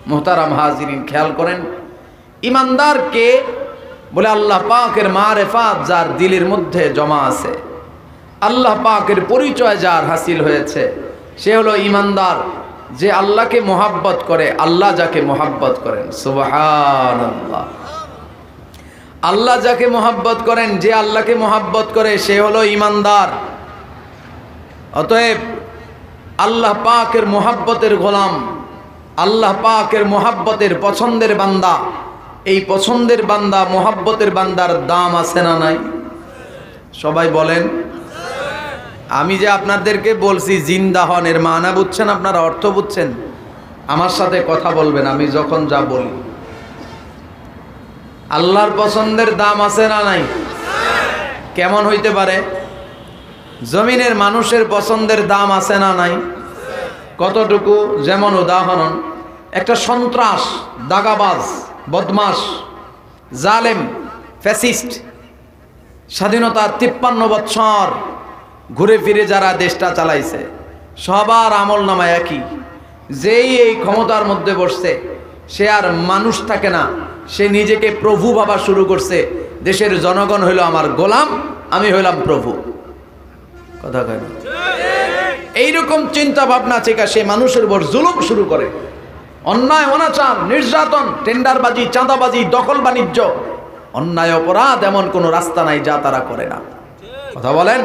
মুহতারাম হাজিরিন, খেয়াল করেন, ইমানদার কে বলে? আল্লাহ পাকের মারেফাত যার দিলের মধ্যে জমা আছে, আল্লাহ পাকের পরিচয় যার হাসিল হয়েছে, সে হলো ইমানদার। যে আল্লাহকে মোহাব্বত করে, আল্লাহ যাকে মোহাব্বত করেন, সুবহানাল্লাহ, আল্লাহ যাকে মোহাব্বত করেন, যে আল্লাহকে মোহাব্বত করে সে হলো ইমানদার। অতএব আল্লাহ পাকের মোহাব্বতের গোলাম, আল্লাহ পাকের মোহাব্বতের পছন্দের বান্দা, এই পছন্দের বান্দা, মোহাব্বতের বান্দার দাম আছে না নাই? সবাই বলেন। আমি যে আপনাদেরকে বলছি জিন্দা হন, এর মানা বুঝছেন আপনারা, অর্থ বুঝছেন? আমার সাথে কথা বলবেন আমি যখন যা বলি। আল্লাহর পছন্দের দাম আছে না নাই? কেমন হইতে পারে? জমিনের মানুষের পছন্দের দাম আছে না নাই? কতটুকু? যেমন উদাহরণ, একটা সন্ত্রাস, দাগাবাজ, বদমাস, জালেম, ফ্যাসিস্ট, স্বাধীনতার 53 বছর ঘুরে ফিরে যারা দেশটা চালাইছে, সবার আমল নামা একই। যেই এই ক্ষমতার মধ্যে বসছে সে আর মানুষ থাকে না, সে নিজেকে প্রভু ভাবা শুরু করছে। দেশের জনগণ হইল আমার গোলাম, আমি হইলাম প্রভু। কথা কয় না? এইরকম চিন্তা ভাবনা থেকে সে মানুষের উপর জুলুম শুরু করে, অন্যায়, অনাচার, নির্যাতন, টেন্ডারবাজি, চাঁদাবাজি, দখল বাণিজ্য, অন্যায় অপরাধ, এমন কোনো রাস্তা নাই যা তারা করে না। কথা বলেন।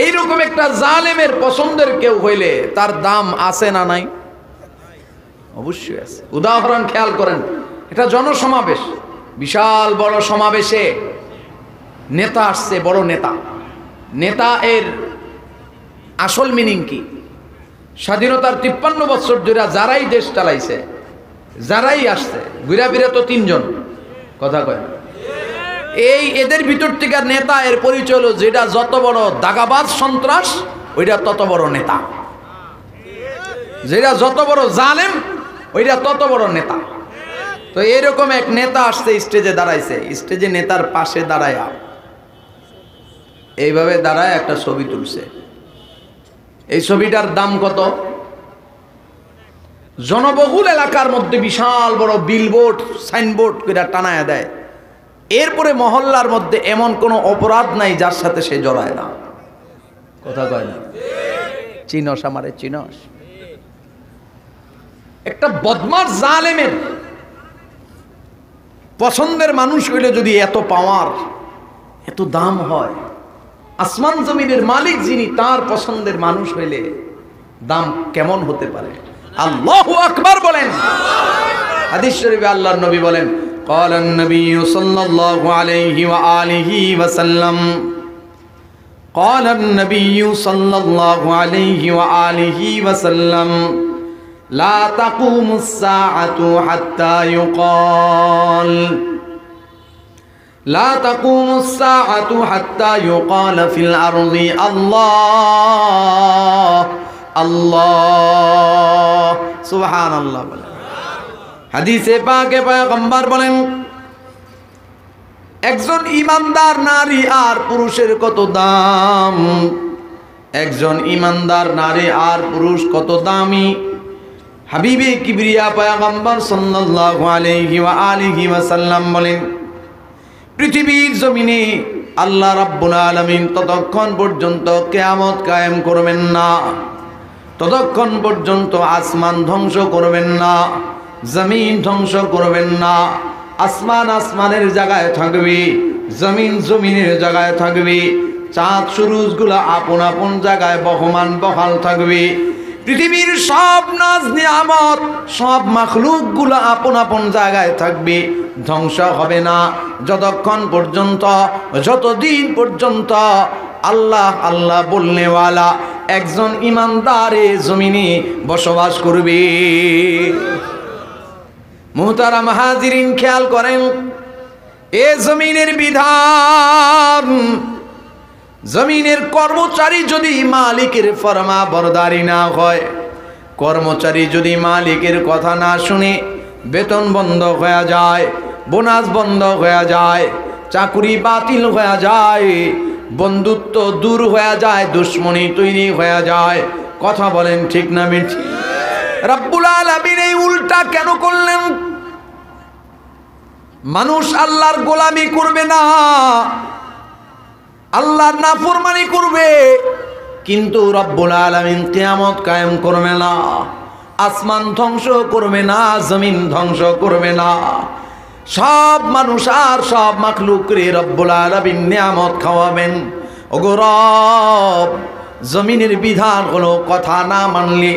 এইরকম একটা জালেমের পছন্দের কেউ হইলে তার দাম আছে না নাই? অবশ্যই আছে। উদাহরণ খেয়াল করেন, এটা জনসমাবেশ, বিশাল বড় সমাবেশে নেতা আসছে, বড় নেতা। নেতা এর আসল মিনিং কি? স্বাধীনতার 53 বছর ধরে যারাই দেশ চালাইছে, যারাই আসছে, ঘুরা ফিরে তো 3 জন। কথা কয় না? এই এদের ভিতর থেকে নেতা এর পরিচয় হলো, যেটা যত বড় দাগাবাজ সন্ত্রাস ওইটা তত বড় নেতা, যেটা যত বড় জালেম ওইটা তত বড় নেতা। তো এরকম এক নেতা আসছে, স্টেজে দাঁড়াইছে, স্টেজে নেতার পাশে দাঁড়ায় এইভাবে দাঁড়ায় একটা ছবি তুলছে। এই ছবিটার দাম কত? জনবহুল এলাকার মধ্যে বিশাল বড় বিলবোর্ড, সাইনবোর্ড করে টানায় দেয়। এরপরে মহল্লার মধ্যে এমন কোনো অপরাধ নাই যার সাথে সে জড়ায় না। কথা কয় না? চিনস আমারে, চিনস? একটা বদমাশ জালেমের পছন্দের মানুষ হইলে যদি এত পাওয়ার, এত দাম হয়, আসমান জমিনের মালিক যিনি, তার পছন্দের মানুষ হইলে দাম কেমন হতে পারে? আল্লাহু আকবার বলেন। হাদিস শরীফে আল্লাহর নবী বলেন, قال النبي صلى الله عليه وآله وسلم قال النبي صلى الله عليه وآله وسلم لا تقوم الساعة حتى يقال لا تقوم الساعة حتى يقال في الأرض الله الله سبحان الله। হাদিসে পাকে পয়গম্বর বলেন, একজন ইমানদার নারী আর পুরুষের কত দাম, একজন ইমানদার নারী আর পুরুষ কত দামি। হাবিবে কিবরিয়া পয়গম্বর সাল্লাল্লাহু আলাইহি ওয়া আলিহি ওয়াসাল্লাম বলেন, পৃথিবীর জমিনে আল্লাহ রাব্বুল আলামিন ততক্ষণ পর্যন্ত কিয়ামত কায়েম করবেন না, ততক্ষণ পর্যন্ত আসমান ধ্বংস করবেন না, জমিন ধ্বংস করবেন না। আসমান আসমানের জায়গায় থাকবে, জমিন জমিনের জায়গায় থাকবে, চাঁদ সূরজগুলো আপন আপন জায়গায় বহমান বহাল থাকবে। পৃথিবীর সব নাজ নিয়ামত, সব মাখলুকগুলো আপন আপন জায়গায় থাকবে, ধ্বংস হবে না যতক্ষণ পর্যন্ত, যতদিন পর্যন্ত আল্লাহ আল্লাহ বলনেওয়ালা একজন ইমানদারে জমিনে বসবাস করবে। মুহতারাম হাজিরিন, খেয়াল করেন, এ জমিনের বিধান, জমিনের কর্মচারী যদি মালিকের ফরমা বরদারি না হয়, কর্মচারী যদি মালিকের কথা না শুনে, বেতন বন্ধ হয়ে যায়, বোনাস বন্ধ হয়ে যায়, চাকরি বাতিল হয়ে যায়, বন্ধুত্ব দূর হয়ে যায়, দুশ্মনী তৈরি হয়ে যায়। কথা বলেন ঠিক না মিথ্যা? রব্বুল আলামিন এই উল্টা কেন মানুষ আল্লাহর গোলামি করবে না, আল্লাহর নাফরমানি করবে, কিন্তু রব্বুল আলামিন কিয়ামত কায়েম করবে না, আসমান ধ্বংস করবে না, জমিন ধ্বংস করবে না। সব মানুষ আর সব মাখলুকরে রব্বুল আলামিন নিয়ামত খাওয়াবেন। ওগো রব, জমিনের বিধান হলো কথা না মানলে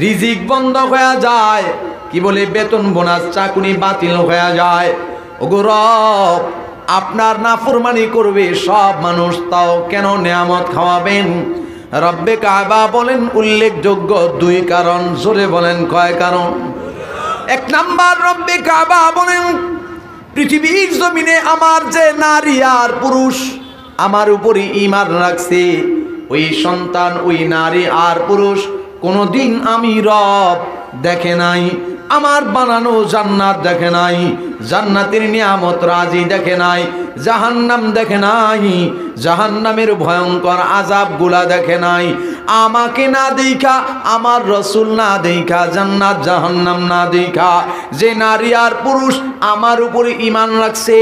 রিজিক বন্ধ হয়ে যায়, কি বলে বেতন বোনাস চাকরি বাতিল হয়ে যায়। ওগো রব, আপনার নাফরমানি করবে সব মানুষ, তাও কেন নিয়ামত খাওয়াবেন? রব্বে কাবা বলেন উল্লেখযোগ্য দুই কারণ। জোরে বলেন কয় কারণ? এক নাম্বার, রব্বে কাবা বলেন পৃথিবীর জমিনে আমার যে নারী আর পুরুষ আমার উপরে ঈমান রাখছে, ওই সন্তান, ওই নারী আর পুরুষ কোনদিন আমি রব দেখে নাই, আমার বানানো জান্নাত দেখে নাই, জান্নাতের নিয়ামত রাজি দেখে নাই, জাহান্নাম দেখে নাই, জাহান্নামের ভয়ঙ্কর আযাবগুলা দেখে নাই। আমাকে না দেখা, আমার রসুল না দেখা, জান্নাত জাহান্নাম না দেখা যে নারী আর পুরুষ আমার উপরে ঈমান রাখছে,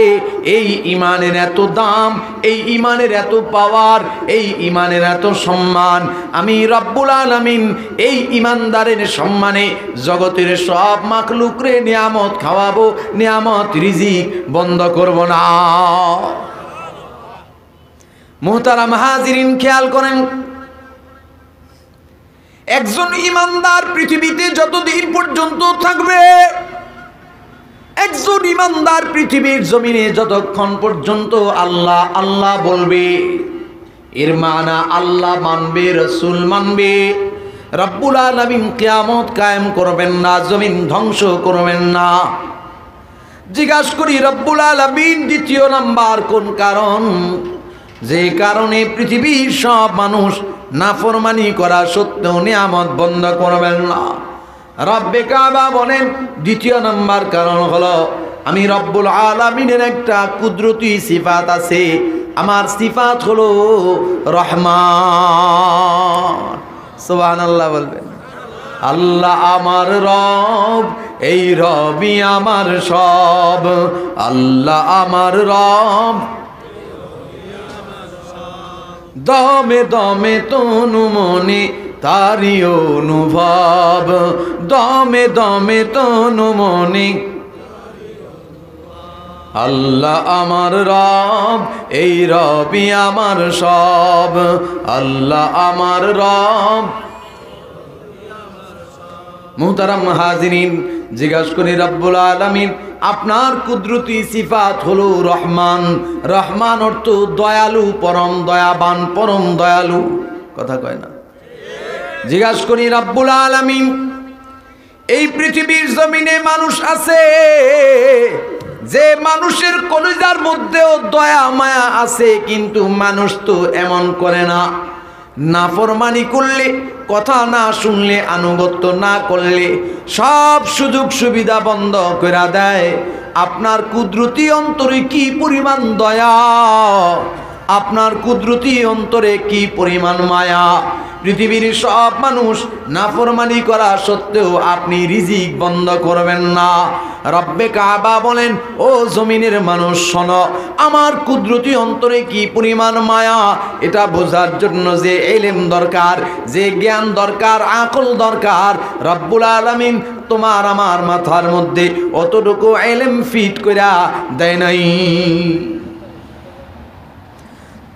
এই ঈমানের এত দাম, এই ঈমানের এত পাওয়ার, এই ঈমানের এত সম্মান, আমি রব্বুল আলামিন এই ঈমানদারের সম্মানে জগতের সব মাখলুকরে নিয়ামত খাওয়াবো, নিয়ামত রিজিক বন্ধ করব না। মুহতারাম হাজিরিন, খেয়াল করেন, একজন ঈমানদার পৃথিবীতে যতদিন পর্যন্ত থাকবে, একজন ঈমানদার পৃথিবীর জমিনে যতক্ষণ পর্যন্ত আল্লাহ আল্লাহ বলবে, এর মানা আল্লাহ মানবে, রসুল মানবে, রব্বুল আলামিন কিয়ামত কায়েম করবেন না, জমিন ধ্বংস করবেন না। জিজ্ঞাসা করি, রব্বুল আলামিন দ্বিতীয় নাম্বার কোন কারণ, যে কারণে পৃথিবীর সব মানুষ নাফরমানি করা সত্ত্বেও নিয়ামত বন্ধ করবেন না? রব্বে কাবা বলেন দ্বিতীয় নাম্বার কারণ হলো আমি রব্বুল আলামিনের একটা কুদরতি সিফাত আছে, আমার সিফাত হলো রহমান। সুবহানাল্লাহ বলবেন। আল্লাহ আমার রব, এই রবই আমার সব, আল্লাহ আমার রব, দমে দমে তনু মনে তারি অনুভব, দমে দমে তনু মনে, আল্লাহ আমার রব, এই রবই আমার সব, আল্লাহ আমার রব। মুহতারাম হাজিরিন, জিজ্ঞাসা করি, রব্বুল আলামিন আপনার কুদরতি সিফাত হলো রহমান। রহমান অর্থ দয়ালু, পরম দয়াবান, পরম দয়ালু। কথা কয় না? জিজ্ঞাসা করি, রব্বুল আলামিন এই পৃথিবীর জমিনে মানুষ আছে, যে মানুষের কলিজার মধ্যেও দয়া মায়া আছে, কিন্তু মানুষ তো এমন করে না, নাফরমানি করলে, কথা না শুনলে, আনুগত্য না করলে সব সুযোগ সুবিধা বন্ধ করে দেয়। আপনার কুদরতি অন্তরে কি পরিমাণ দয়া, আপনার কুদরতি অন্তরে কি পরিমাণ মায়া। পৃথিবীর সব মানুষ নাফরমানি করা সত্ত্বেও আপনি রিজিক বন্ধ করবেন না। রব্বে কাবা বলেন, ও জমিনের মানুষ শোনো, আমার কুদরতি অন্তরে কি পরিমাণ মায়া, এটা বোঝার জন্য যে ইলম দরকার, যে জ্ঞান দরকার, আকল দরকার, রব্বুল আলামিন তোমার আমার মাথার মধ্যে অতটুকু ইলম ফিট কইরা দেয় নাই।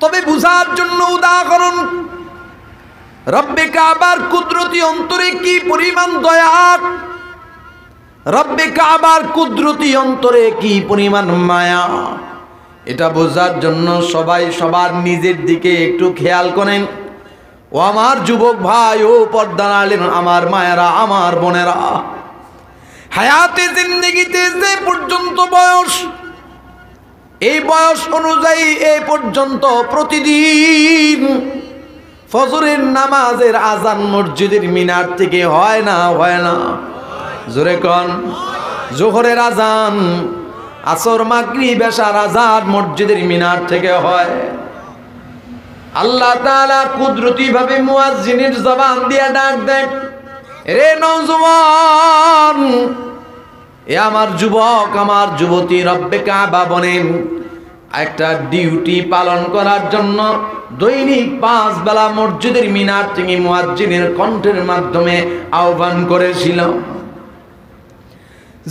তবে বুঝার জন্য উদাহরণ, রব্বে কাবার কুদরতি অন্তরে কি পরিমাণ দয়া, রব্বে কাবার কুদরতি অন্তরে কি পরিমাণ মায়া, এটা বোঝার জন্য সবাই সবার নিজের দিকে একটু খেয়াল করেন। ও আমার যুবক ভাই, ও পর্দার আলেম, আমার মায়েরা, আমার বোনেরা, হায়াতে জিন্দেগিতে যে পর্যন্ত বয়স, এই বয়স অনুযায়ী এই পর্যন্ত প্রতিদিন ফজরের নামাজের আজান মসজিদের মিনার থেকে হয় না? হয় না? জোরে কোন? জোহরের আজান, আসর, মাগরিব, এশার আজান মসজিদের মিনার থেকে হয়। আল্লাহ তাআলা কুদরতি ভাবে মুয়াজ্জিনের জবান দিয়ে ডাক দেয়, রে নওজওয়ান, এ আমার যুবক, আমার যুবতী, রব্বে কাবা বলেন একটা ডিউটি পালন করার জন্য দৈনিক 5 বেলা মসজিদের মিনার থেকে মুয়াজ্জিনের কণ্ঠের মাধ্যমে আহ্বান করেছিল।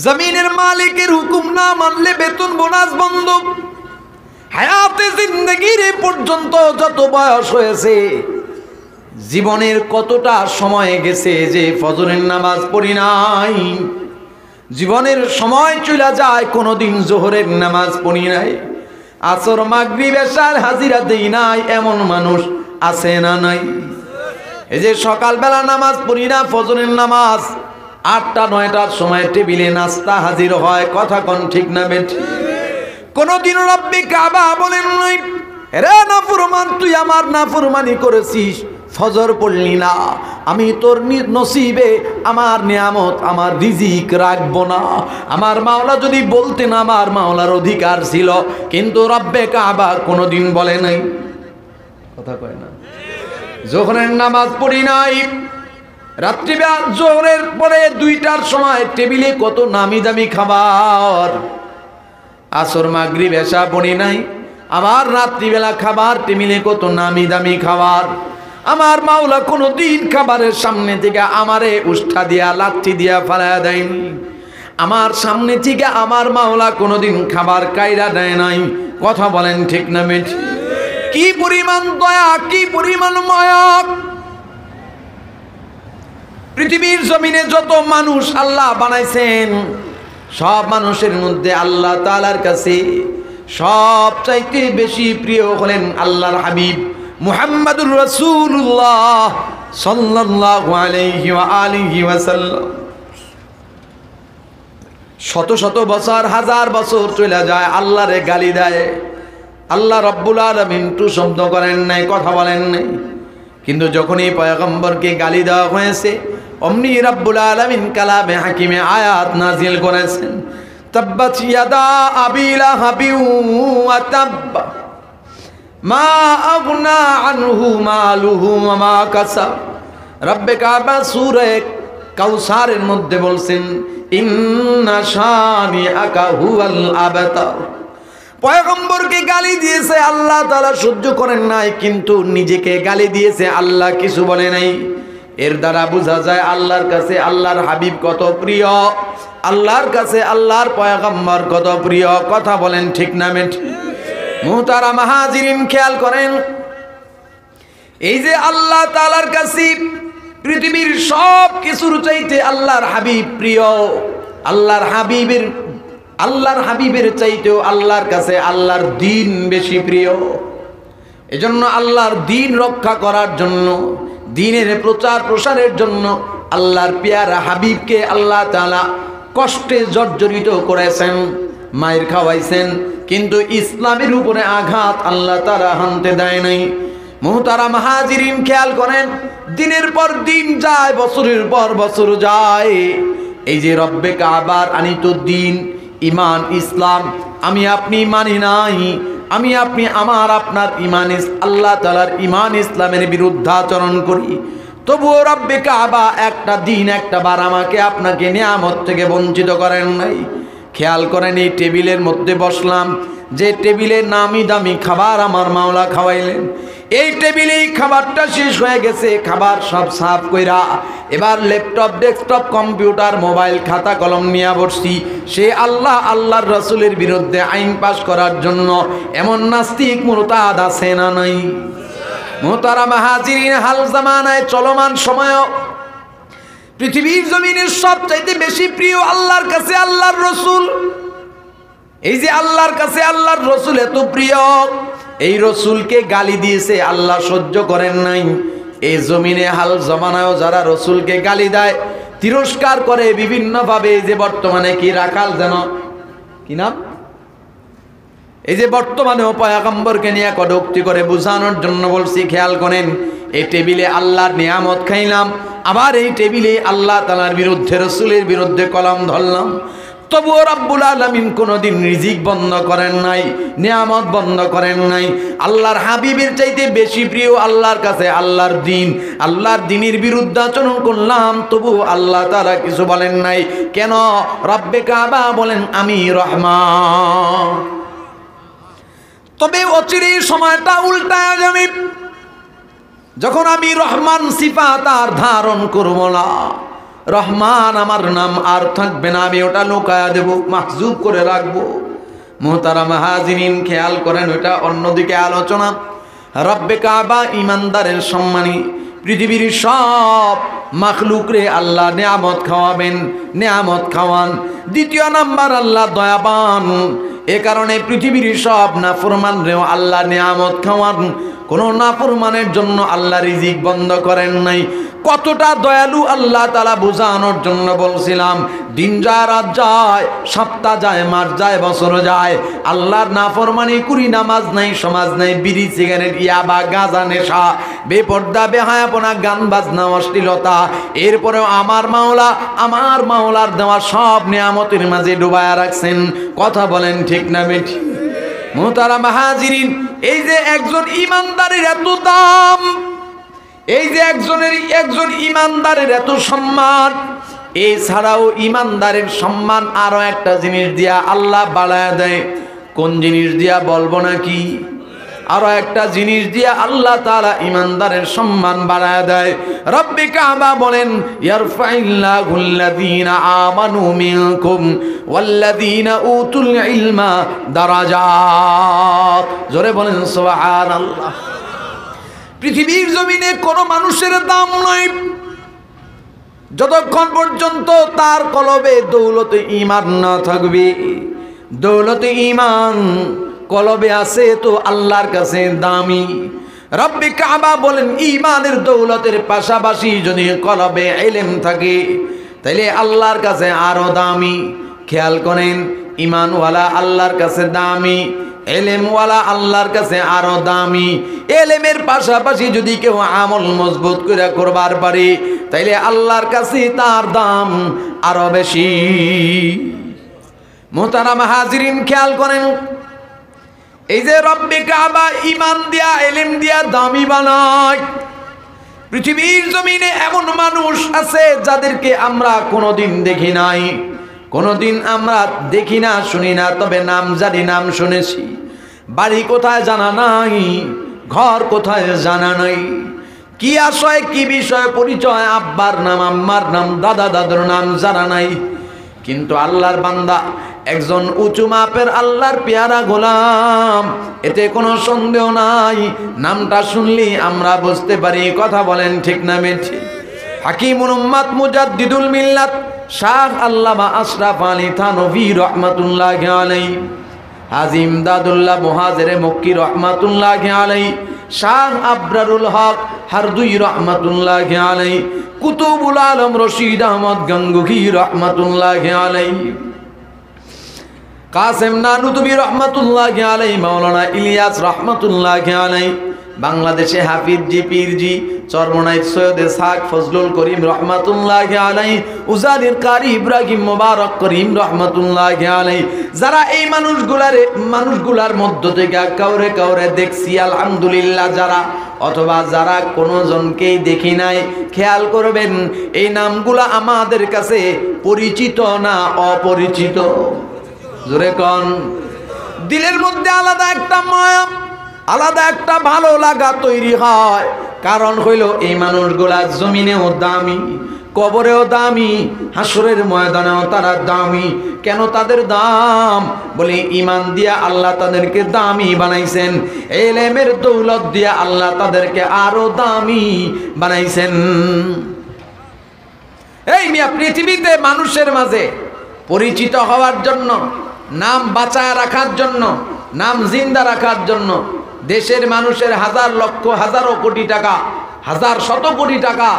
জমিনের মালিকের হুকুম না মানলে বেতন বোনাস বন্ধ। হায়াতে জিন্দেগির এ পর্যন্ত যত বয়স হয়েছে, জীবনের কতটা সময় গেছে যে ফজরের নামাজ পড়ি নাই। জীবনের সময় চলে যায়, কোনোদিন জোহরের নামাজ পড়ি নাই, আসর মাগরিব এশার হাজিরা দেই নাই, এমন মানুষ আছে না নাই? এই যে সকালবেলা নামাজ পড়ি না, ফজরের নামাজ 8টা 9টার সময় টেবিলে নাস্তা হাজির হয়, কথা কোন ঠিক না বেঠি? কোনদিন রব্বে কাবা বলেন নাই রে নাফরমান তুই আমার নাফরমানি করেছিস, ফজর পড়লি না, আমি তোর নসিবে আমার নিয়ামত আমার রিজিক রাখবো না। আমার মাওলা যদি বলতেন আমার মাওলার অধিকার ছিল, কিন্তু রব্বে কাবা কোনোদিন বলে নাই। কথা কয় না? জোহরের নামাজ পড়ি নাই, রাত্রিবেলা জোহরের পরে 2টার সময় টেবিলে কত নামি দামি খাবার, আসর মাগরিব এশা পড়ি নাই, আবার রাত্রিবেলা খাবার টেবিলে কত নামি দামি খাবার। আমার মাওলা কোনোদিন খাবারের সামনে থেকে আমারে উষ্ঠা দিয়া লাঠি দিয়া ফালায়া দেয়নি। আমার সামনে থেকে আমার মাওলা কোনোদিন খাবার কাইরা দেয় নাই। কথা বলেন ঠিক না বেঠি? কি পরিমাণ দয়া, কি পরিমাণ মায়া! পৃথিবীর জমিনে যত মানুষ আল্লাহ বানাইছেন, সব মানুষের মধ্যে আল্লাহ তাআলার কাছে সবচাইতে বেশি প্রিয় হলেন আল্লাহর হাবিব মুহাম্মাদুর রাসূলুল্লাহ সাল্লাল্লাহু আলাইহি ওয়া আলিহি ওয়াসাল্লাম। শত শত বছর, হাজার বছর চলে যায়, আল্লাহরে গালি দেয়, আল্লাহ রব্বুল আলামিন টু শব্দ করেন নাই, কথা বলেন নাই। কিন্তু যখনই পয়গম্বরকে গালি দেওয়া হয়েছে, অমনি রব্বুল আলামিন কালামে হাকিমে আয়াত নাজিল করেছেন, তাব্বাত ইয়াদা আবি লাহাবিন ওয়া তাব্বা মা আগনা আনহু মালুহু ওয়া মা কাসাব। রব্বে কাবা সূরা কাউসারের মধ্যে বলছেন, ইন্না শানিআকা হুয়াল আবতার। পয়গম্বরকে গালি দিয়েছে, আল্লাহ তাআলা সহ্য করেন নাই, কিন্তু নিজেকে গালি দিয়েছে, আল্লাহ কিছু বলে নাই। এর দ্বারা বোঝা যায় আল্লাহর কাছে আল্লাহর হাবিব কত প্রিয়, আল্লাহর কাছে আল্লাহর পয়গম্বর কত প্রিয়। কথা বলেন ঠিক না বেঠি? মুহতারাম হাজিরিন, খেয়াল করেন, এই যে আল্লাহ তাআলার কাছে পৃথিবীর সব কিছুর চাইতে আল্লাহর হাবিব প্রিয়, আল্লাহর হাবিবের চাইতেও আল্লাহর কাছে আল্লাহর দ্বীন বেশি প্রিয়। এজন্য আল্লাহর দ্বীন রক্ষা করার জন্য, দ্বীনের প্রচার প্রসারের জন্য আল্লাহর পেয়ারা হাবিবকে আল্লাহ তাআলা কষ্টে জর্জরিত করেছেন, মায়ের খাওয়াইছেন, কিন্তু ইসলামের উপরে আঘাত আল্লাহ তাআলা হানতে দেয় নাই। মুহতারাম হাজিরিন, খেয়াল করেন, দিনের পর দিন যায়, বছরের পর বছর যায়, এই যে রব্বে কাবার আনিত দ্বীন, ইমান, ইসলাম আমি আপনি মানি নাই, আমি আপনি আমার আপনার ইমান, আল্লাহ তাআলার ইমান ইসলামের বিরুদ্ধাচরণ করি, তবুও রব্বে কাবা একটা দিন একটা বার আমাকে আপনাকে নিয়ামত থেকে বঞ্চিত করেন নাই। খেয়াল করেন, এই টেবিলের মধ্যে বসলাম, যে টেবিলে নামি দামি খাবার আমার মাওলা খাওয়াইলেন, এই টেবিলেই খাবারটা শেষ হয়ে গেছে, খাবার সব সাফ কইরা এবার ল্যাপটপ, ডেস্কটপ, কম্পিউটার, মোবাইল, খাতা কলম নিয়ে বসছি, সে আল্লাহ আল্লাহর রাসূলের বিরুদ্ধে আইন পাশ করার জন্য এমন নাস্তিক মুরতাদ আছে না নাই? মুহতারাম হাজিরিন, হাল জামানায় চলমান সময় পৃথিবীর জমিনের সবচাইতে বেশি প্রিয় আল্লাহর কাছে আল্লাহর রাসূল। এই যে আল্লাহর কাছে আল্লাহর রাসূল এত প্রিয়, এই রাসূলকে গালি দিয়েছে, আল্লাহ সহ্য করেন নাই। এই জমিনে হাল জমানায়ও যারা রাসূলকে গালি দেয়, তিরস্কার করে বিভিন্নভাবে, এই যে বর্তমানে কি রাখাল যেন কি নাম, এই যে বর্তমানেও পয়গম্বরকে নিয়ে কটূক্তি করে বোঝানোর জন্য বলছি। খেয়াল করেন, এই টেবিলে আল্লাহর নিয়ামত খাইলাম, আবার এই টেবিলে আল্লাহ তাআলার বিরুদ্ধে, রাসূলের বিরুদ্ধে কলম ধরলাম, তবুও রব্বুল আলামিন কোনোদিন রিজিক বন্ধ করেন নাই, নিয়ামত বন্ধ করেন নাই। আল্লাহর হাবিবের চাইতে বেশি প্রিয় আল্লাহর কাছে আল্লাহর দিন। আল্লাহর দিনের বিরুদ্ধে আচরণ করলাম, তবু আল্লাহ তাআলা কিছু বলেন নাই। কেন? রব্বে কাবা বলেন আমি রহমান। তবে অচিরেই সময়টা উল্টায় যাবে, যখন আমি রহমান সিফাত আর ধারণ করব না, রহমান আমার নাম আর থাকবে না, আমি ওটা লুকায়া দেব, মাহজুব করে রাখবো। মুহতারাম হাজিরিন, খেয়াল করেন, ওটা অন্যদিকে আলোচনা। রব্বে কাবা ইমানদারের সম্মানী, পৃথিবীর সব মাখলুকরে আল্লাহ নিয়ামত খাওয়াবেন, নিয়ামত খাওয়ান। দ্বিতীয় নাম্বার, আল্লাহ দয়াবান, এ কারণে পৃথিবীর সব নাফরমানরেও আল্লাহ নিয়ামত খাওয়ান। কোনো নাফরমানের জন্য আল্লাহ রিজিক বন্ধ করেন নাই। কতটা দয়ালু আল্লাহ তাআলা বোঝানোর জন্য বলছিলাম। দিন যায়, রাত যায়, সপ্তাহ যায়, মাস যায়, বছর যায়, আল্লাহর নাফরমানি করি, নামাজ নাই, সমাজ নাই, বিড়ি সিগারেট, ইয়াবা, গাঁজা, নেশা, বেপর্দা, বেহায়াপনা, গান বাজনা, অশ্লীলতা, এরপরেও আমার মাওলার দেওয়া সব নিয়ামতের মাঝে ডুবায়া রাখছেন। কথা বলেন ঠিক না বেঠি? মুহতারাম হাজিরিন, এই যে একজন ইমানদারের এত দাম, এই যে একজন ইমানদারের এত সম্মান, এছাড়াও ইমানদারের সম্মান আরো একটা জিনিস দিয়া আল্লাহ বাড়ায়া দেয়। কোন জিনিস দিয়া বলবো নাকি? আরো একটা জিনিস দিয়া আল্লাহ তাআলা ইমানদারের সম্মান বাড়ায়া দেয়। রব্বে কাবা বলেন ইয়ারফাইল্লাহুল্লাযীনা আমানু মিনকুম ওয়াল্লাযীনা উতুল ইলমা দারাজাত। জোরে বলেন সুবহানাল্লাহ। পৃথিবীর জমিনে কোনো মানুষের দাম নয় যতক্ষণ পর্যন্ত তার কলবে দৌলতে ঈমান না থাকবে। দৌলতে ঈমান কলবে আছে তো আল্লাহর কাছে দামি। রব্বে কাবা বলেন ঈমানের দৌলতের পাশাপাশি যদি কলবে ইলম থাকে তাহলে আল্লাহর কাছে আরো দামি। খেয়াল করেন, ঈমানওয়ালা আল্লাহর কাছে দামি, এলেমওয়ালা আল্লাহর কাছে আরো দামি। এলেমের পাশাপাশি যদি কেউ আমল মজবুত করে করবার পারে তাইলে আল্লাহর কাছে তার দাম আরো বেশি। মুহতারাম হাজিরিন, খেয়াল করেন, এই যে রব্বে কাবা ঈমান দিয়া, এলেম দিয়া দামি বানায়। পৃথিবীর জমিনে এমন মানুষ আছে যাদেরকে আমরা কোনোদিন দেখি নাই, কোনোদিন আমরা দেখি না, শুনি না, তবে নাম জানি, নাম শুনেছি। বাড়ি কোথায় জানা নাই, ঘর কোথায় জানা নাই, কি আশয়, কি বিষয়, পরিচয়, আব্বার নাম, আম্মার নাম, দাদা দাদুর নাম জানা নাই। কিন্তু আল্লাহর বান্দা, একজন উঁচু মাপের আল্লাহর পেয়ারা গোলাম, এতে কোনো সন্দেহ নাই। নামটা শুনলি আমরা বুঝতে পারি। কথা বলেন ঠিক না বেঠি? হাকিমুল উম্মাত, মুজাদ্দিদুল মিল্লাত, শাহ আল্লামা আশরাফ আলী থানভী রহমাতুল্লাহি আলাইহি, হাজী ইমদাদুল্লাহ মুহাজিরে মক্কি রহমাতুল্লাহি আলাইহি, শাহ আবরারুল হক হারদুই রহমাতুল্লাহি আলাইহি, কুতুবুল আলম রশিদ আহমদ গঙ্গুহি রহমাতুল্লাহি আলাইহি, কাসেম নানুতুবি রহমাতুল্লাহি আলাইহি, মাওলানা ইলিয়াস রহমাতুল্লাহি আলাইহি, বাংলাদেশে হাফিজজি, পীরজি, চরমনাইত সৈয়দ ইসহাক ফজলুল করিম রহমাতুল্লাহি আলাইহি, উজানির কারি ইব্রাহিম মুবারক করিম রহমাতুল্লাহি আলাইহি। যারা এই মানুষগুলার মধ্য থেকে কাউরে কাউরে দেখছি আলহামদুলিল্লাহ, যারা অথবা যারা কোনো জনকেই দেখি নাই, খেয়াল করবেন এই নামগুলা আমাদের কাছে পরিচিত না অপরিচিত? জোরে কোন? দিলের মধ্যে আলাদা একটা মায়া, আলাদা একটা ভালো লাগা তৈরি হয়। কারণ হইল এই মানুষগুলা জমিনেও দামি, কবরেও দামি, হাসরের ময়দানেও তারা দামি। কেন তাদের দাম? বলে ঈমান দিয়া আল্লাহ তাদেরকে দামি বানাইছেন, ইলমের দৌলত দিয়া আল্লাহ তাদেরকে আরো দামি বানাইছেন। এই মিয়া, পৃথিবীতে মানুষের মাঝে পরিচিত হওয়ার জন্য, নাম বাঁচায় রাখার জন্য, নাম জিন্দা রাখার জন্য দেশের মানুষের হাজার লক্ষ, হাজারো কোটি টাকা, হাজার শত কোটি টাকা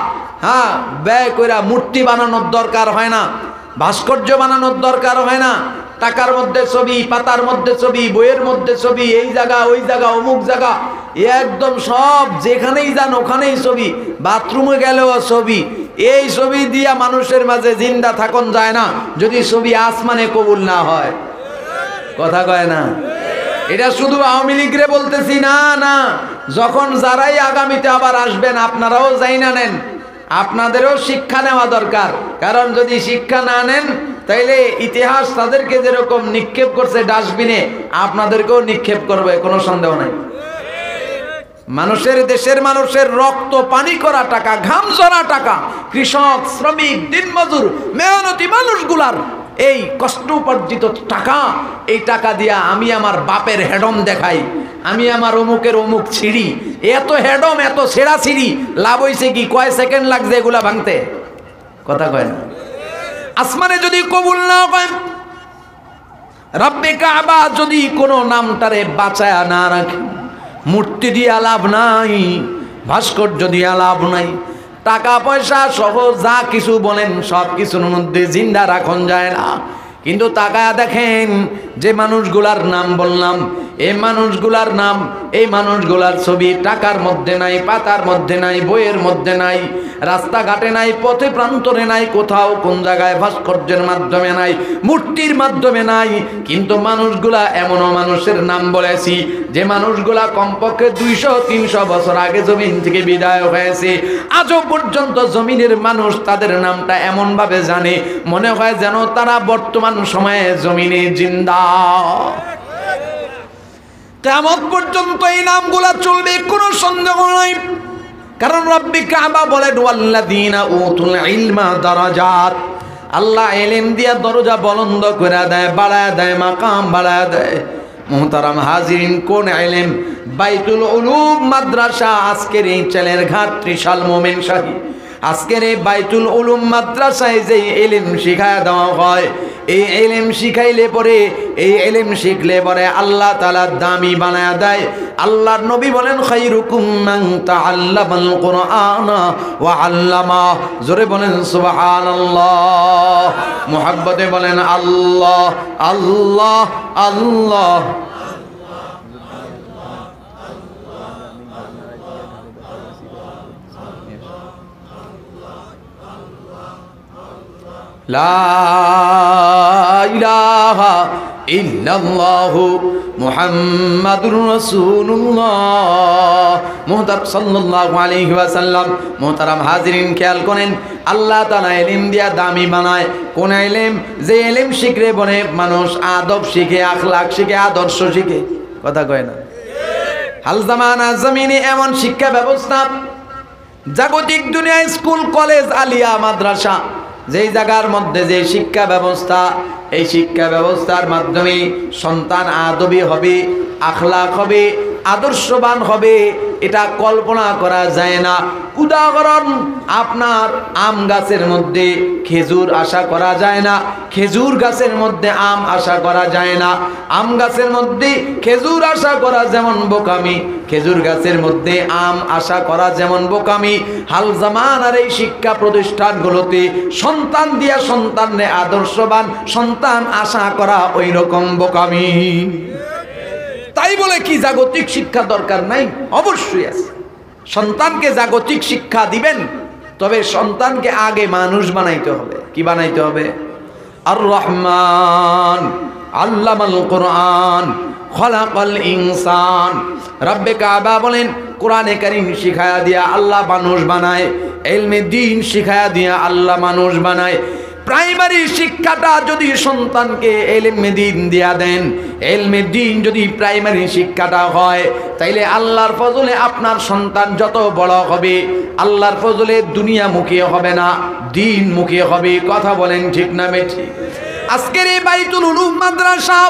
ব্যয় কইরা মূর্তি বানানোর দরকার হয় না, ভাস্কর্য বানানোর দরকার হয় না। টাকার মধ্যে ছবি, পাতার মধ্যে ছবি, বইয়ের মধ্যে ছবি, এই জায়গা ওই জায়গা অমুক জায়গা, একদম সব যেখানেই যান ওখানেই ছবি, বাথরুমে গেলেও ছবি। এই ছবি দিয়া মানুষের মাঝে জিন্দা থাকুন যায় না যদি ছবি আসমানে কবুল না হয়। কথা কয় না? এটা শুধু আওয়ামী লীগরে বলতেছি না, না, যখন যারাই আগামীতে আবার আসবেন আপনারাও যাই না নেন, আপনাদেরও শিক্ষা নেওয়া দরকার। কারণ যদি শিক্ষা না নেন তাইলে ইতিহাস তাদেরকে যেরকম নিক্ষেপ করছে ডাস্টবিনে, আপনাদেরকেও নিক্ষেপ করবে, কোনো সন্দেহ নাই। মানুষের, দেশের মানুষের রক্ত পানি করা টাকা, ঘাম ঝরা টাকা, কৃষক, শ্রমিক, দিনমজুর, মেহনতি মানুষগুলার এই কষ্ট উপার্জিত টাকা, এই টাকা দিয়া আমি আমার বাপের হেডম দেখাই, আমি আমার অমুকের অমুক ছিঁড়ি, এত হেডম, এত ছেঁড়া ছিঁড়ি, লাভ হয়েছে কি? কয় সেকেন্ড লাগছে এগুলা ভাঙতে? কথা কয় না? আসমানে যদি কবুল না হয়, রব্বে কাবা যদি কোনো নামটারে বাঁচায়া না রাখে, মূর্তি দিয়া লাভ নাই, ভাস্কর্য দিয়া লাভ নাই, টাকা পয়সা সহ যা কিছু বলেন সব কিছুর মধ্যে জিন্দা রাখন যায় না। কিন্তু তাকায়া দেখেন যে মানুষগুলার নাম বললাম, এই মানুষগুলার নাম, এই মানুষগুলার ছবি টাকার মধ্যে নাই, পাতার মধ্যে নাই, বইয়ের মধ্যে নাই, রাস্তাঘাটে নাই, পথে প্রান্তরে নাই, কোথাও কোন জায়গায় ভাস্কর্যের মাধ্যমে নাই, মূর্তির মাধ্যমে নাই। কিন্তু মানুষগুলা এমনও মানুষের নাম বলেছি যে মানুষগুলা কমপক্ষে 200-300 বছর আগে জমিন থেকে বিদায় হয়েছে, আজও পর্যন্ত জমিনের মানুষ তাদের নামটা এমন ভাবে জানে, মনে হয় যেন তারা বর্তমান সময়ে জমিনে জিন্দা। কিয়ামত পর্যন্ত এই নামগুলা চলবে, কোনো সন্দেহ নাই। কারণ রব্বে কাবা বলেন ওয়াল্লাযীনা উতুল ইলমা দারাজাত, আল্লাহ ইলম দিয়া দরজা বুলন্দ করে দেয়, বাড়ায় দেয়, মাকাম বাড়ায় দেয়। মুহতারাম হাজিরিন, কোন ইলম? বাইতুল উলুম মাদ্রাসা, আজকের এই চেলের ঘাট ত্রিশাল মোমেন শাহী, আজকের এই বাইতুল উলুম মাদ্রাসায় যে ইলম শিখায় দেওয়া হয়, এই ইলম শিখাইলে পরে, এই ইলম শিখলে পরে আল্লাহ তাআলা দামি বানায়া দেয়। আল্লাহর নবী বলেন খায়রুকুম মান তাআল্লামাল কুরআনা ওয়া আল্লামা। জোরে বলেন সুবহানাল্লাহ, মুহাব্বতে বলেন আল্লাহ আল্লাহ আল্লাহ। লা ইলাহা ইল্লাল্লাহু মুহাম্মাদুর রাসূলুল্লাহ মুহতারাম সাল্লাল্লাহু আলাইহি ওয়াসাল্লাম। মুহতারাম হাজিরিন, খেয়াল করেন, আল্লাহ তাআলা ইলম দিয়া দামি বানায়। কোন ইলম? যে ইলম শিখলে বলে মানুষ আদব শিখে, আখলাক শিখে, আদর্শ শিখে। কথা কয় না? হাল জামানা জমিনে এমন শিক্ষা ব্যবস্থা, জাগতিক দুনিয়ায় স্কুল, কলেজ, আলিয়া, মাদ্রাসা, যেই জায়গার মধ্যে যে শিক্ষা ব্যবস্থা, এই শিক্ষা ব্যবস্থার মাধ্যমে সন্তান আদবী হবে, আখলাক হবে, আদর্শবান হবে, এটা কল্পনা করা যায় না। উদাহরণ, আপনার আম গাছের মধ্যে খেজুর আশা করা যায় না, খেজুর গাছের মধ্যে আম আশা করা যায় না। আম গাছের মধ্যে খেজুর আশা করা যেমন বোকামি, খেজুর গাছের মধ্যে আম আশা করা যেমন বোকামি, হাল জামানার এই শিক্ষা প্রতিষ্ঠানগুলোতে সন্তান দিয়া সন্তানে আদর্শবান সন্তান আশা করা ওই রকম বোকামি। তাই বলে কি জাগতিক শিক্ষা দরকার নাই? অবশ্যই আছে। সন্তানকে জাগতিক শিক্ষা দিবেন, তবে সন্তানকে আগে মানুষ বানাইতে হবে। কি বানাইতে হবে? আর রহমান আল্লামাল কোরআন খলাকাল ইনসান। রব্বে কাবা বলেন, কোরআনে কারীম শিখায়া দিয়া আল্লাহ মানুষ বানায়, ইলমে দ্বীন শিখায়া দিয়া আল্লাহ মানুষ বানায়। প্রাইমারি শিক্ষাটা যদি সন্তানকে ইলমে দ্বীন দিয়া দেন, ইলমে দ্বীন যদি প্রাইমারি শিক্ষাটা হয়, তাইলে আল্লাহর ফজলে আপনার সন্তান যত বড় হবে, আল্লাহর ফজলে দুনিয়ামুখী হবে না, দ্বীনমুখী হবে। কথা বলেন ঠিক না বেঠিক? আজকের এই বাইতুল উলুম মাদ্রাসা,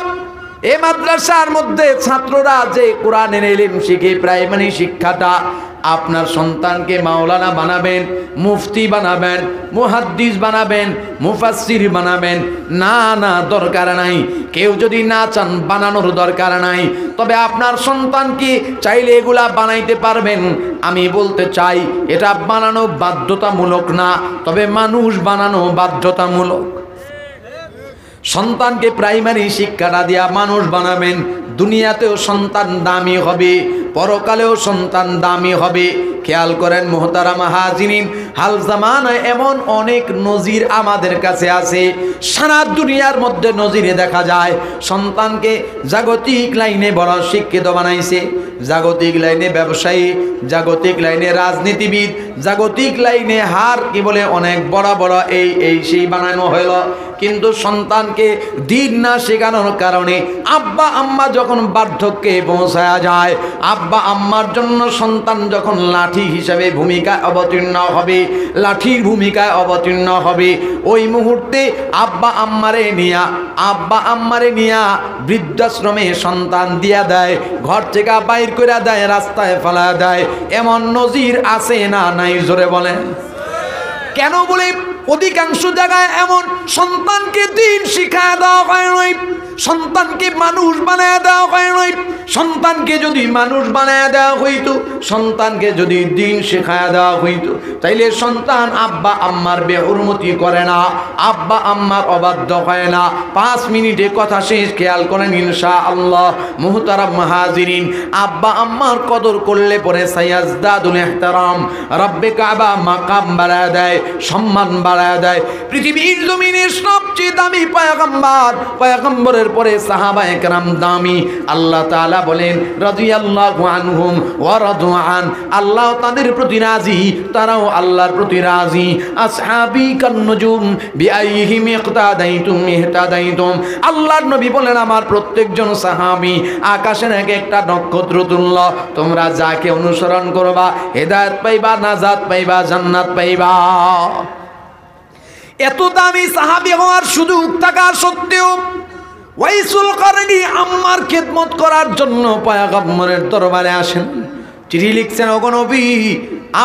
এই মাদ্রাসার মধ্যে ছাত্ররা যে কোরআনের ইলম শিখে, প্রাইমারি শিক্ষাটা, আপনার সন্তানকে মাওলানা বানাবেন, মুফতি বানাবেন, মুহাদ্দিস বানাবেন, মুফাসসির বানাবেন, না না, দরকার নাই। কেউ যদি না চান, বানানোর দরকার নাই। তবে আপনার সন্তানকে চাইলে এগুলা বানাইতে পারবেন। আমি বলতে চাই, এটা বানানো বাধ্যতামূলক না, তবে মানুষ বানানো বাধ্যতামূলক। সন্তানকে প্রাইমারি শিক্ষাটা দিয়া মানুষ বানাবেন, দুনিয়াতেও সন্তান দামি হবে, পরকালেও সন্তান দামি হবে। খেয়াল করেন মুহতারাম হাজিরিন, হাল জামানায় এমন অনেক নজির আমাদের কাছে আছে, সারা দুনিয়ার মধ্যে নজিরে দেখা যায় সন্তানকে জাগতিক লাইনে বড় শিক্ষিত বানাইছে, জাগতিক লাইনে ব্যবসায়ী, জাগতিক লাইনে রাজনীতিবিদ, জাগতিক লাইনে কি বলে অনেক বড় বড় এই সেই বানানো হইল। কিন্তু সন্তানকে দিন না শেখানোর কারণে আব্বা আম্মা যখন বার্ধক্যে পৌঁছায়া যায়, আব্বা আম্মার জন্য সন্তান যখন লাঠি হিসাবে ভূমিকা অবতীর্ণ হবে, লাঠির ভূমিকায় অবতীর্ণ হবে, ওই মুহূর্তে আব্বা আম্মারে নিয়া বৃদ্ধাশ্রমে সন্তান দিয়া দেয়, ঘর থেকে বাইর করে দেয়, রাস্তায় ফেলা দেয়। এমন নজির আছে না নাই? জোরে বলেন। কেন বলে অধিকাংশ জায়গায় এমন সন্তানকে দিন শিখায় দেওয়া হয় নয়, সন্তানকে মানুষ বানায় দেওয়া হয় নয়। সন্তানকে যদি মানুষ বানায় দেওয়া হইতো, সন্তানকে যদি দিন শেখায় দেওয়া হইতো, তাইলে সন্তান আব্বা আম্মার বেহুরমতি করে না, আব্বা আম্মার অবাধ্য হয় না। 5 মিনিটে কথা শেষ। খেয়াল করেন ইনশাআল্লাহ মুহতারাম হাজিরিন, আব্বা আম্মার কদর করলে পরে সায়াজদাদুল ইহতারাম, রব্বে কাবা মাকাম বাড়ায় দেয়, সম্মান বাড়ায় দেয়। পৃথিবীর জমিনের সবচেয়ে দামি পয়গম্বরের পরে সাহাবায়ে কেরাম দামি। আল্লাহ তাআলা বলেন রাদিয়াল্লাহু আনহুম ওয়া রাদু আন, আল্লাহ তাদের প্রতি রাজি, তারাও আল্লাহর প্রতি রাজি। আসহাবি কান নুজুম বিআইহিম ইকতাদাইতুম ইহতাদাইতুম, আল্লাহর নবী বলেন আমার প্রত্যেকজন সাহাবী আকাশের এক একটা নক্ষত্র তুল্য, তোমরা যাকে অনুসরণ করবা হেদায়েত পাইবা, নাজাত পাইবা, জান্নাত পাইবা। এত দামি সাহাবী হওয়ার সুযোগ থাকার সত্ত্বেও ওয়াইসুল করনি আম্মার খেদমত করার জন্য পয়গম্বরের দরবারে আসেন, চিঠি লিখছেন, ওগো নবী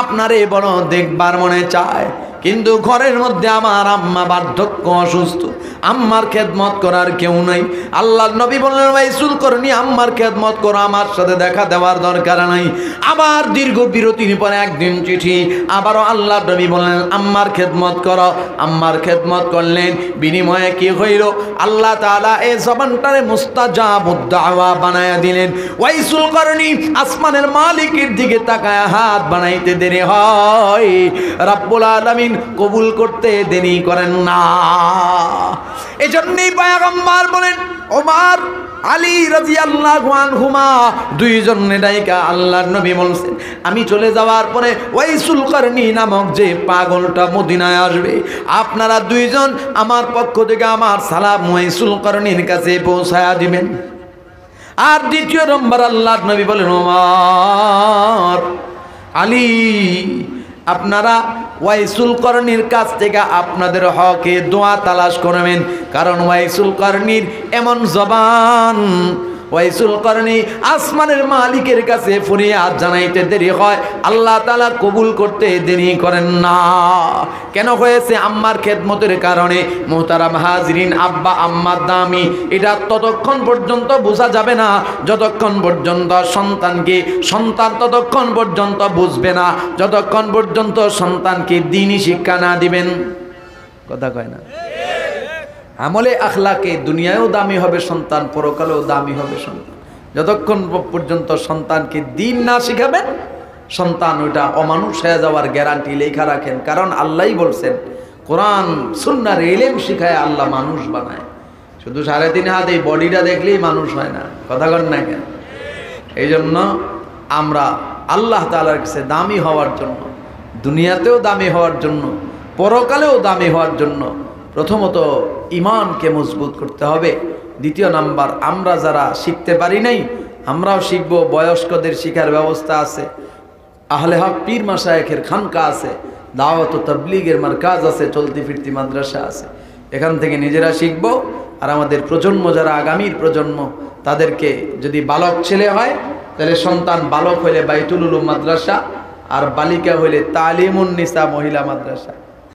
আপনারে বড় দেখবার মনে চায়, কিন্তু ঘরের মধ্যে আমার আম্মা বার্ধক্য, অসুস্থ, আম্মার খেদমত করার কেউ নাই। আল্লাহর নবী বললেন ওয়াইসুল করনি আম্মার খেদমত করো, আমার সাথে দেখা দেওয়ার দরকার নাই। আবার দীর্ঘ বিরতির পরে একদিন চিঠি, আবারও আল্লাহর নবী বললেন আম্মার খেদমত করো, আম্মার খেদমত করলেন। বিনিময়ে কি হইল? আল্লাহ তাআলা এই জবানটারে মুস্তাজাবুদ দাওয়া বানায়া দিলেন। ওয়াইসুল করনি আসমানের মালিকের দিকে তাকায় হাত বানাইতে দেরি হয়, রব্বুল আলামিন কবুল করতে দেরি করেন না। এজন্যই পয়গম্বর বলেন ওমর আলী রাদিয়াল্লাহু আনহুমা দুইজনে ডাইকা আল্লাহর নবী বলছেন আমি চলে যাওয়ার পরে ওয়াইসুল করনি নামক যে পাগলটা মদিনায় আসবে, আপনারা দুইজন আমার পক্ষ থেকে আমার সালাম ওয়াইসুল করনির কাছে পৌঁছায়া দিবেন। আর দ্বিতীয় নম্বর আল্লাহর নবী বলেন ওমর আলী আপনারা ওয়াইসুল করনির কাছ থেকে আপনাদের হকে দোয়া তালাশ করবেন, কারণ ওয়াইসুল করনির এমন জবান, ওয়াইসুল করনি আসমানের মালিকের কাছে ফরিয়াদ জানাইতে দেরি হয়, আল্লাহ তাআলা কবুল করতে দেরি করেন না। কেন হয়েছে? আম্মার খেদমতের কারণে। মুহতারাম হাজিরিন, আব্বা আম্মার দামি, এটা ততক্ষণ পর্যন্ত বোঝা যাবে না যতক্ষণ পর্যন্ত সন্তান ততক্ষণ পর্যন্ত বুঝবে না যতক্ষণ পর্যন্ত সন্তানকে দ্বীনি শিক্ষা না দিবেন। কথা কয় না? আমলে আখলাকে দুনিয়ায়ও দামি হবে সন্তান, পরকালেও দামি হবে সন্তান। যতক্ষণ পর্যন্ত সন্তানকে দ্বীন না শিখাবেন, সন্তান ওইটা অমানুষ হয়ে যাওয়ার গ্যারান্টি লেখা রাখেন। কারণ আল্লাহই বলছেন কোরআন সুন্নাহর ইলম শিখায় আল্লাহ মানুষ বানায়। শুধু 3.5 হাত এই বডিটা দেখলেই মানুষ হয় না। কথা কন না কেন? এই জন্য আমরা আল্লাহ তাআলার কাছে দামি হওয়ার জন্য, দুনিয়াতেও দামি হওয়ার জন্য, পরকালেও দামি হওয়ার জন্য প্রথমত ঈমানকে মজবুত করতে হবে। দ্বিতীয় নাম্বার, আমরা যারা শিখতে পারি নাই আমরাও শিখব। বয়স্কদের শিখার ব্যবস্থা আছে, আহলে হক পীর মাশায়েখের খানকা আছে, দাওয়াত ও তাবলীগের মারকাজ আছে, চলতি ফিরতি মাদ্রাসা আছে। এখান থেকে নিজেরা শিখব। আর আমাদের প্রজন্ম যারা আগামীর প্রজন্ম, তাদেরকে যদি বালক ছেলে হয় তাহলে সন্তান বালক হইলে বাইতুল উলুম মাদ্রাসা, আর বালিকা হইলে তালিমুন নিসা মহিলা মাদ্রাসা।